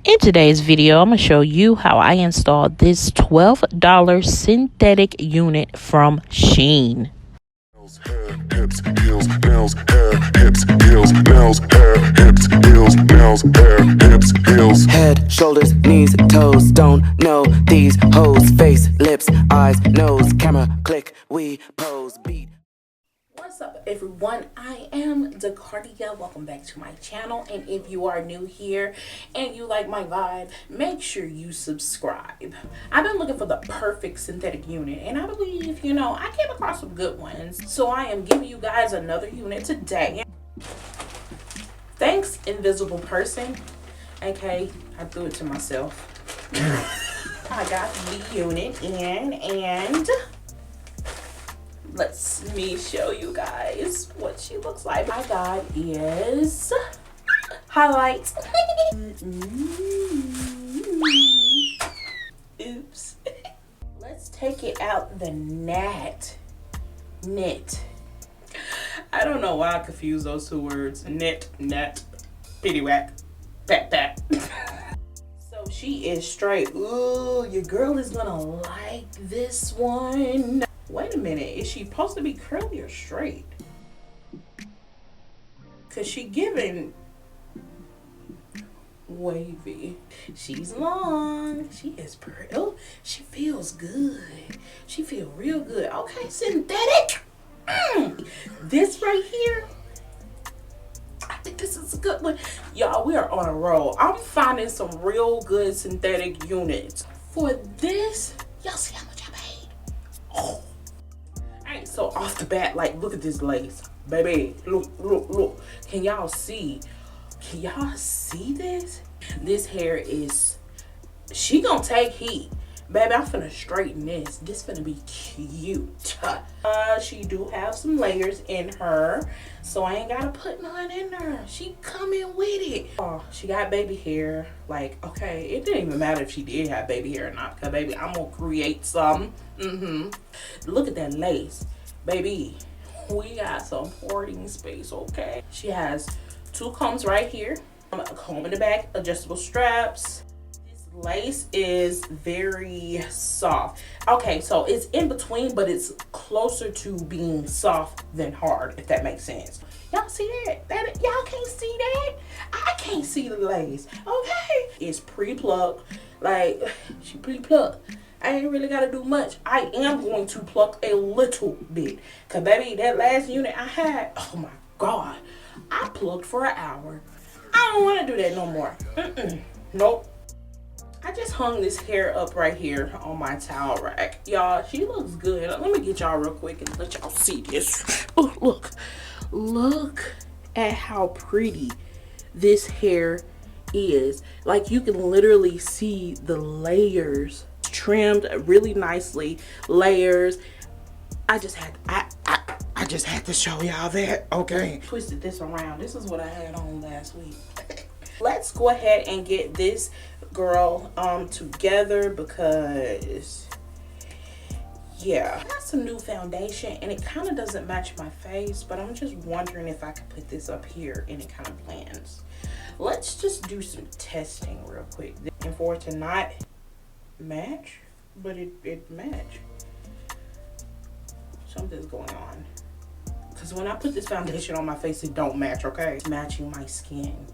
In today's video, I'm going to show you how I installed this $12 synthetic unit from Shein. Hips, heels, nails, hair, hips, heels, nails, hair, hips, heels, nails, hair, hips, heels. Head, shoulders, knees, toes, don't know these hoes. Face, lips, eyes, nose, camera, click, we pose, beat. What's up, everyone? I am 𝒹𝒶𝒸𝒹𝒾𝒶. Welcome back to my channel, and if you are new here and you like my vibe, make sure you subscribe. I've been looking for the perfect synthetic unit, and I believe, I came across some good ones, so I am giving you guys another unit today. Thanks, invisible person. Okay, I threw it to myself. I got the unit in, and let me show you guys what she looks like. My God is highlights. Oops. Let's take it out the knit. I don't know why I confuse those two words. Knit, pitty whack, pat. So she is straight. Ooh, your girl is gonna like this one. Wait a minute, is she supposed to be curly or straight? Cause she giving wavy. She's long. She is pretty. Oh, she feels good. She feel real good. Okay, synthetic. This right here, I think this is a good one. Y'all, we are on a roll. I'm finding some real good synthetic units. For this, y'all see how much I paid? Oh. So off the bat, like, look at this lace, baby. Look. Can y'all see this? This hair is, she gonna take heat, baby. I'm finna straighten this. This finna be cute. She do have some layers in her, so I ain't gotta put none in her. She coming with it. Oh, she got baby hair. Like, okay, it didn't even matter if she did have baby hair or not, because baby, I'm gonna create some. Look at that lace, baby. We got some hoarding space. Okay, she has two combs right here, a comb in the back, adjustable straps. This lace is very soft. Okay, so it's in between, but it's closer to being soft than hard, if that makes sense. Y'all see that? Y'all can't see that? I can't see the lace. Okay, it's pre-plucked. Like, she pre-plucked. I ain't really gotta do much. I am going to pluck a little bit, cause baby, that last unit I had, oh my God, I plucked for an hour. I don't want to do that no more. Nope. I just hung this hair up right here on my towel rack. Y'all, she looks good. Let me get y'all real quick and let y'all see this. Oh, look at how pretty this hair is. Like, you can literally see the layers trimmed really nicely. Layers. I just had to show y'all that. Okay, twisted this around. This is what I had on last week. Let's go ahead and get this girl together, because yeah, I got some new foundation and it kind of doesn't match my face, but I'm just wondering if I could put this up here and it kind of blends. Let's just do some testing real quick, and for it to not match, but it match. Something's going on, because when I put this foundation on my face, it don't match. Okay, it's matching my skin.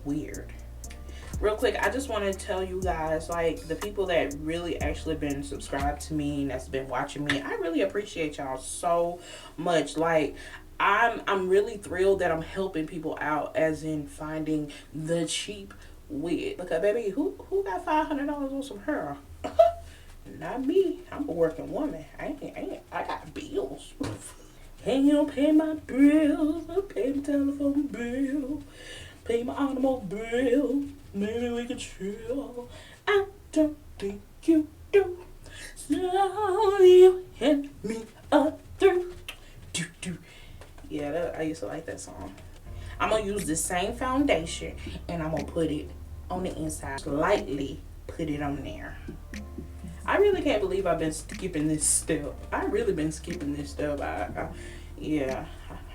Weird. Real quick, I just want to tell you guys, like, the people that really actually been subscribed to me and that's been watching me, I really appreciate y'all so much. Like, I'm really thrilled that I'm helping people out, as in finding the cheap wig. Because baby, who got $500 on some hair? Not me. I'm a working woman. I got bills. Can you pay my bills? I pay my telephone bill. Pay my automobile. Maybe we can chill. I don't think you do. So you hit me up through. Yeah, I used to like that song. I'm gonna use the same foundation and I'm gonna put it on the inside. Lightly put it on there. I really can't believe I've been skipping this step. I really been skipping this step. Yeah,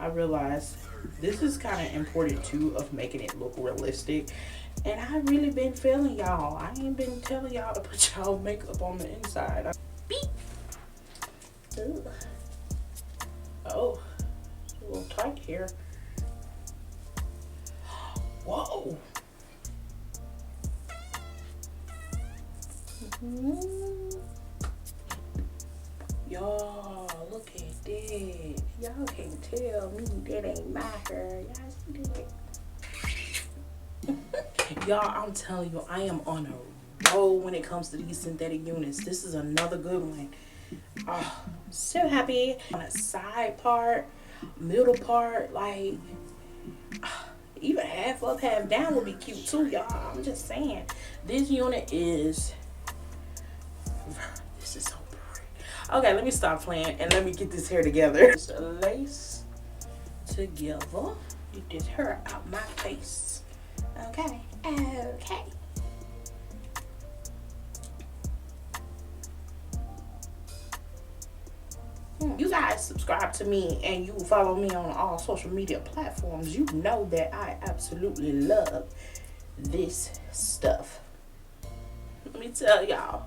I realized This is kind of important too, of making it look realistic. And I really been feeling y'all. I ain't been telling y'all to put y'all makeup on the inside. Beep. Oh, it's a little tight here. Whoa. Y'all, look at that. Y'all can't tell me that ain't my hair. Y'all see that? Y'all, I'm telling you, I am on a roll when it comes to these synthetic units. This is another good one. Oh, so happy. On a side part, middle part, like even half up, half down would be cute too, y'all. I'm just saying. This unit is, this is so pretty. Okay, let me stop playing and let me get this hair together. Just lace together. Get this hair out my face. Okay, okay. You guys subscribe to me and you follow me on all social media platforms. You know that I absolutely love this stuff. Let me tell y'all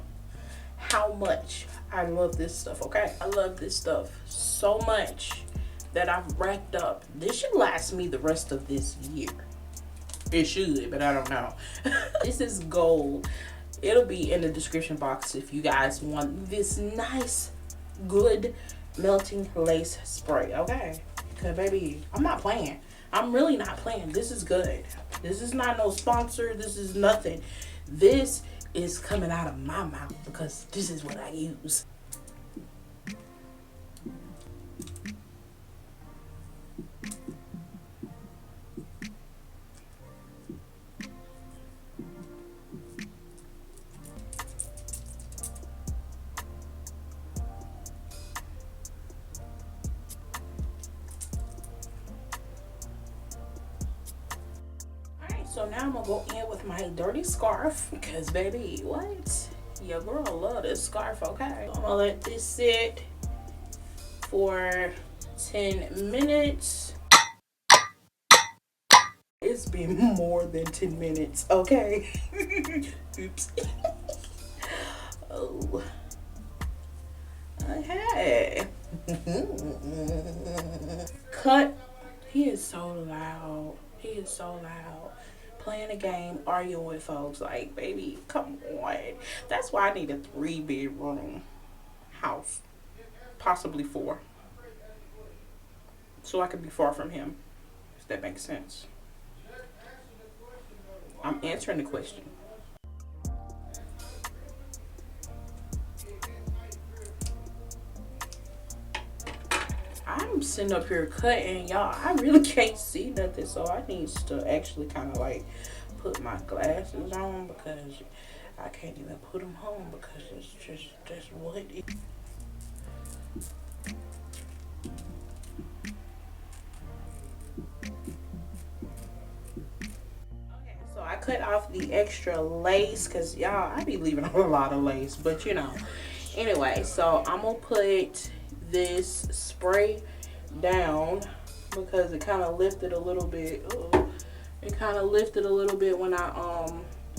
how much I love this stuff, okay? I love this stuff so much that I've racked up. This should last me the rest of this year. It should, but I don't know. This is gold. It'll be in the description box if you guys want this nice, good melting lace spray, okay? Because baby, I'm not playing. I'm really not playing. This is good. This is not no sponsor. This is nothing. This is coming out of my mouth because this is what I use. So now I'm gonna go in with my dirty scarf because baby, what? Your girl love this scarf, okay? So I'm gonna let this sit for 10 minutes. It's been more than 10 minutes, okay? Oops. Oh. Okay. Cut. He is so loud. He is so loud. Playing a game, arguing with folks. Like, baby, come on. That's why I need a 3-bedroom house. Possibly 4. So I could be far from him. If that makes sense. I'm answering the question. I'm sitting up here cutting, y'all. I really can't see nothing, so I need to actually kind of like put my glasses on because I can't even put them on because it's just that's what it is. Okay, so I cut off the extra lace because y'all, I be leaving a lot of lace, but you know. Anyway, so I'm gonna put this spray down because it kind of lifted a little bit. It kind of lifted a little bit when I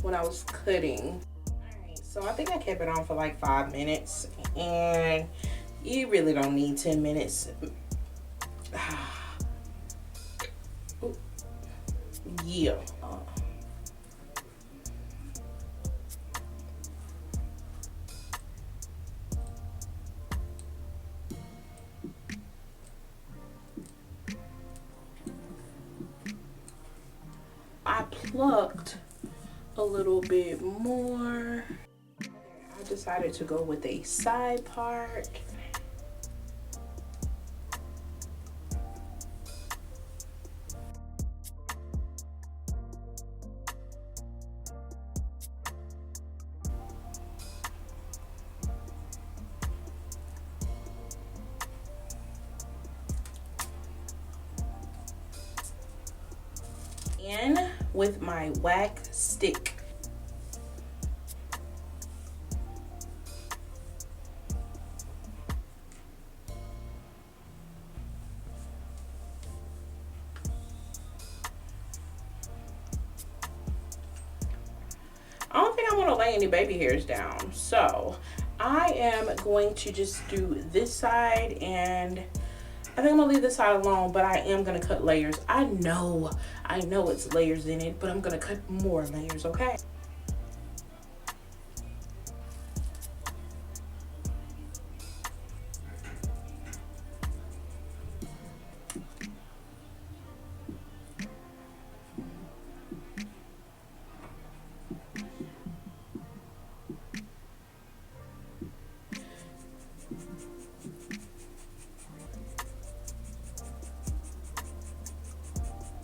was cutting. Alright, so I think I kept it on for like 5 minutes, and you really don't need 10 minutes. Yeah. I plucked a little bit more. I decided to go with a side part. In with my wax stick. want to lay any baby hairs down. So I am going to just do this side, and I think I'm gonna leave this side alone, but I am gonna cut layers. I know it's layers in it, but I'm gonna cut more layers, okay?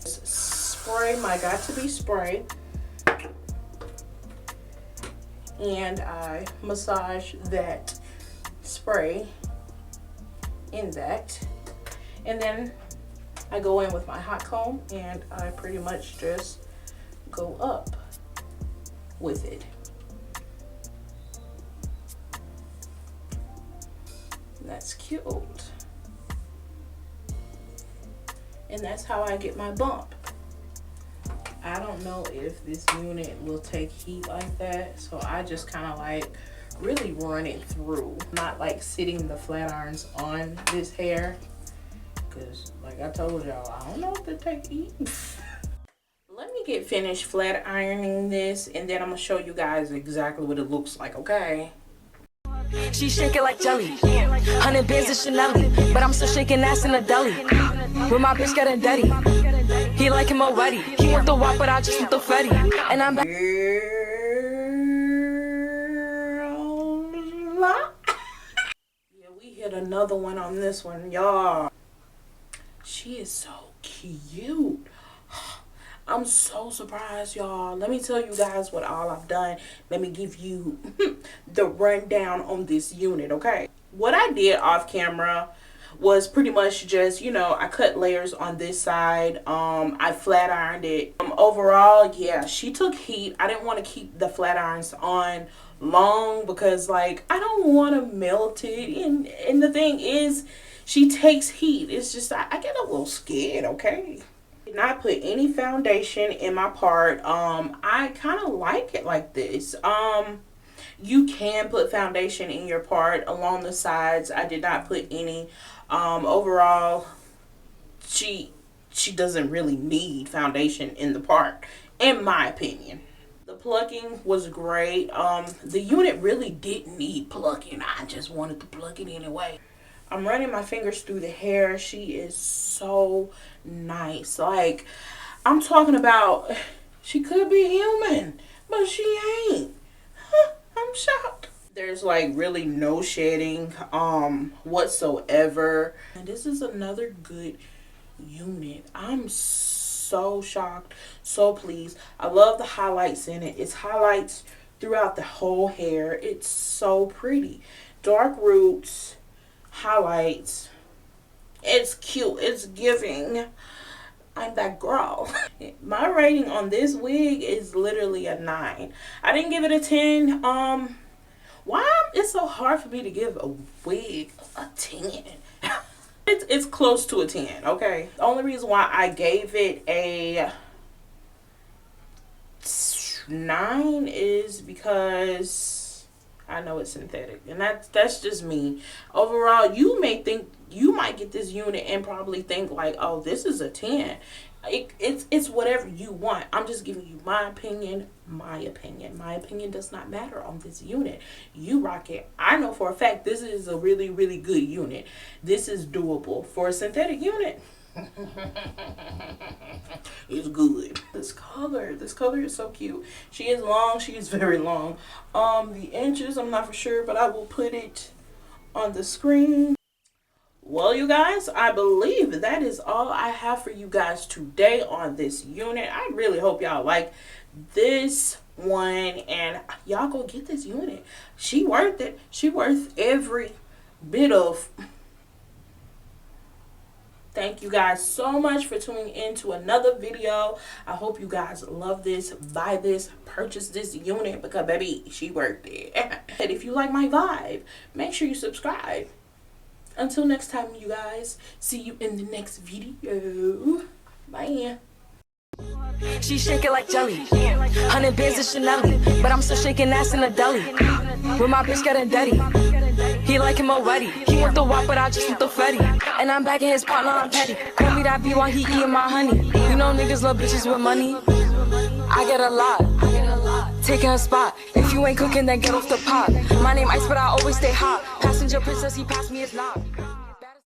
Spray my got-to-be spray, and I massage that spray in that, and then I go in with my hot comb and I pretty much just go up with it. That's cute. And that's how I get my bump. I don't know if this unit will take heat like that, so I just kind of like really run it through, not like sitting the flat irons on this hair, because like I told y'all, I don't know if they take heat. Let me get finished flat ironing this, and then I'm gonna show you guys exactly what it looks like, okay? She shake it like jelly. 100 bands of Chanel, but I'm still shaking ass in a deli. With my bitch getting dirty. He like him already. He want the walk, but I just want the Freddy. And I'm back. Yeah, we hit another one on this one, y'all. She is so cute. I'm so surprised, y'all. Let me tell you guys what all I've done. Let me give you the rundown on this unit, okay? What I did off camera was pretty much just, you know, I cut layers on this side. I flat ironed it. Overall, yeah, she took heat. I didn't want to keep the flat irons on long because, like, I don't want to melt it. And the thing is, she takes heat. It's just, I get a little scared, okay? Did not put any foundation in my part. I kind of like it like this. You can put foundation in your part along the sides. I did not put any. Overall, she doesn't really need foundation in the part, in my opinion. The plucking was great. The unit really didn't need plucking. I just wanted to pluck it anyway. I'm running my fingers through the hair. She is so nice. Like, I'm talking about, she could be human, but she ain't. I'm shocked. There's like really no shedding whatsoever. And this is another good unit. I'm so shocked, so pleased. I love the highlights in it. It's highlights throughout the whole hair. It's so pretty. Dark roots, highlights. It's cute. It's giving. I'm that girl. My rating on this wig is literally a 9. I didn't give it a 10. Why it's so hard for me to give a wig a 10? It's close to a 10, okay? The only reason why I gave it a 9 is because I know it's synthetic, and that's just me. Overall, you might get this unit and probably think like, oh, this is a 10. It's whatever you want. I'm just giving you my opinion. My opinion does not matter on this unit. You rock it. I know for a fact this is a really, really good unit. This is doable for a synthetic unit. It's good. This color is so cute. She is long. She is very long. The inches, I'm not for sure, but I will put it on the screen. Well, you guys, I believe that is all I have for you guys today on this unit. I really hope y'all like this one, and y'all go get this unit. She worth it. She worth every bit of. Thank you guys so much for tuning in to another video. I hope you guys love this, buy this, purchase this unit, because baby, she worth it. And if you like my vibe, make sure you subscribe. Until next time, you guys, see you in the next video. Bye. She shake it like jelly. 100 bands of Chanel, but I'm still shaking ass in the deli. With my bitch getting dirty. He like him already. He want the wop, but I just want the Fetty. And I'm back in his partner, I'm petty. Call me that B while he eating my honey. You know niggas love bitches with money. I get a lot. Taking a spot. If you ain't cooking, then get off the pot. My name Ice, but I always stay hot. Passenger princess, he passed me his knob.